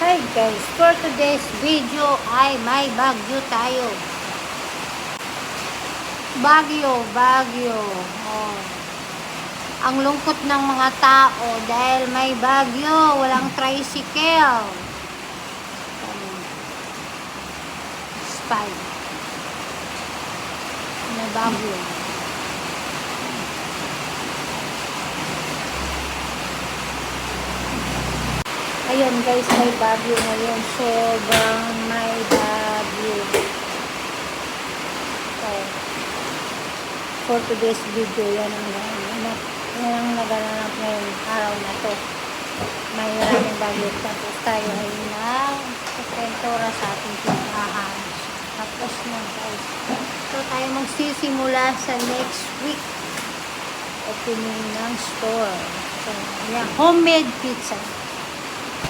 Hi guys, for today's video ay may bagyo tayo. Bagyo. Oh. Ang lungkot ng mga tao dahil may bagyo, walang tricycle. Spy. May bagyo. Ayun guys, may bagyo ngayon. Sobrang may bagyo. So, for today's video, yan ang naganap ngayong araw na to. May maraming bagyo. Tapos tayo ay nag-tentora sa ating tindahan. Tapos na guys. So, tayo magsisimula sa next week. Opening ng store. So, yan. Homemade pizza.